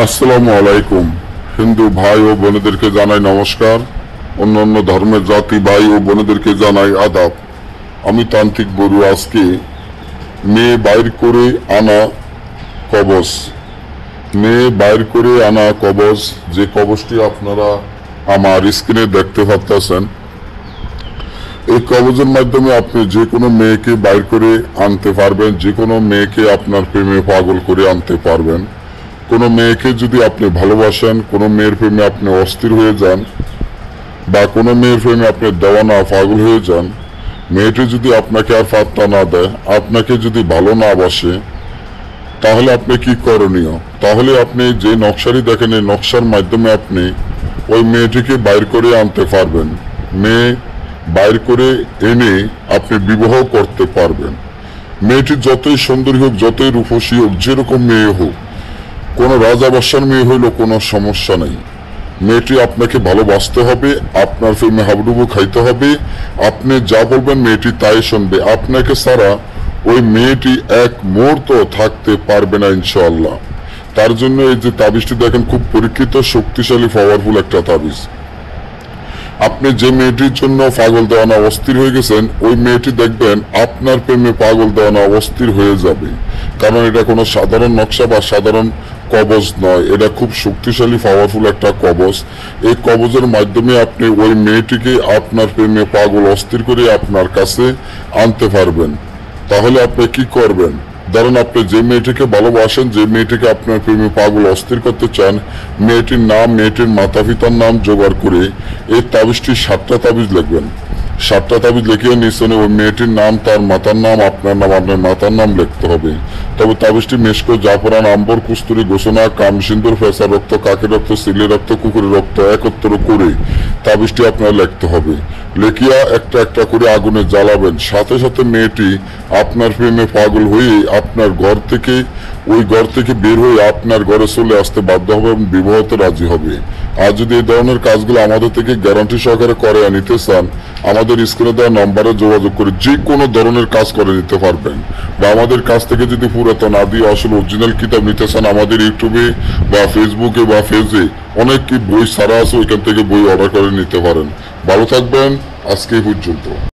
আসসালামু আলাইকুম। হিন্দু ভাই ও বোনেদেরকে জানাই নমস্কার। অন্যান্য ধর্মের জাতি ভাই ও বোনেদেরকে জানাই আদাব। আমি তান্ত্রিক বড়ু। আজকে মেয়ে বাইর করে আনা কবচ, যে কবচটি আপনারা আমার স্ক্রিনে দেখতে পাচ্ছেন, এই কবচের মাধ্যমে আপনি যে কোনো মেয়েকে বাইর করে আনতে পারবেন, যে কোনো মেয়েকে আপনার প্রেমে পাগল করে আনতে পারবেন। কোনো মেয়েকে যদি আপনি ভালোবাসেন, কোনো মেয়ের প্রেমে আপনি অস্থির হয়ে যান, বা কোনো মেয়ের প্রেমে আপনি দেওয়ানা পাগল হয়ে যান, মেয়েটি যদি আপনাকে আর পাত্তা না দেয়, আপনাকে যদি ভালো না বাসে, তাহলে আপনি কি করণীয়? তাহলে আপনি যে নকশারি দেখেন, এই নকশার মাধ্যমে আপনি ওই মেয়েটিকে বাইর করে আনতে পারবেন। মেয়ে বাইর করে এনে আপনি বিবাহ করতে পারবেন। মেয়েটি যতই সুন্দরী হোক, যতই রূপসী হোক, যেরকম মেয়ে হোক, কোনো রাজা বাদশার মেয়ে হইলেও কোনো সমস্যা নেই। মেয়েটি আপনাকে ভালোবাসতে হবে, আপনার প্রেমে হাবুডুবু খাইতে হবে। আপনি যা বলবেন মেয়েটি তাই শুনবে। আপনাকে ছাড়া ওই মেয়েটি এক মুহূর্ত থাকতে পারবে না ইনশাআল্লাহ। তার জন্য এই যে তাবিজটি দেখেন, খুব পরীক্ষিত, শক্তিশালী, পাওয়ারফুল একটা তাবিজ। আপনি যে মেয়েটির জন্য পাগল দেওয়ানা অস্থির হয়ে গেছেন, ওই মেয়েটি দেখবেন আপনার প্রেমে পাগল দেওয়ানা অস্থির হয়ে যাবে। কারণ এটা কোনো সাধারণ নকশা বা সাধারণ কবচ নয়, এটা খুব শক্তিশালী, পাওয়ারফুল একটা কবচ। এই কবচের মাধ্যমে আপনি ওই মেয়েটিকে আপনার প্রেমে পাগল অস্থির করে আপনার কাছে আনতে পারবেন। তাহলে আপনি কি করবেন? ধরুন আপনি যে মেয়েটিকে ভালোবাসেন, যে মেয়েটিকে আপনার প্রেমে পাগল অস্থির করতে চান, মেয়েটির নাম, মেয়েটির মাতা পিতার নাম জোগাড় করে এই তাবিজটি 7টা তাবিজ লিখবেন। 7টা তাবিজ লিখিয়ে নিচনে ওই মেয়েটির নাম, তার মাতার নাম, আপনার নাম, আপনার মাতার নাম লিখতে হবে। তবে তাবিজটি মেশকো, জাফরান, আম্বর, কস্তুরী, গোসনা, কাম, সিন্দুর, ফেসা রক্ত, কাকের রক্ত, সিলের রক্ত, কুকুরের রক্ত একত্র করে তাবিজটি আপনার লিখতে হবে। লেখিয়া একটা একটা করে আগুনে জ্বালাবেন। সাথে সাথে মেয়েটি আপনার প্রেমে পাগল হয়ে আপনার ঘর থেকে বের হয়ে আপনার ঘরে চলে আসতে বাধ্য হবে এবং বিবাহতে রাজি হবে। আর যদি এই ধরনের কাজগুলো আমাদের থেকে গ্যারান্টি সহকারে করে নিতে চান, আমাদের স্ক্রিনে দেওয়া নম্বরে যোগাযোগ করে যে কোনো ধরনের কাজ করে নিতে পারবেন। বা আমাদের কাছ থেকে যদি পুরাতন আদি আসলে অরিজিনাল কিতাব নিতে চান, আমাদের ইউটিউবে বা ফেসবুকে বা পেজে অনেক বই ছাড়া আছে, ওইখান থেকে বই অর্ডার করে নিতে পারেন। ভালো থাকবেন, আজকে এই পর্যন্ত।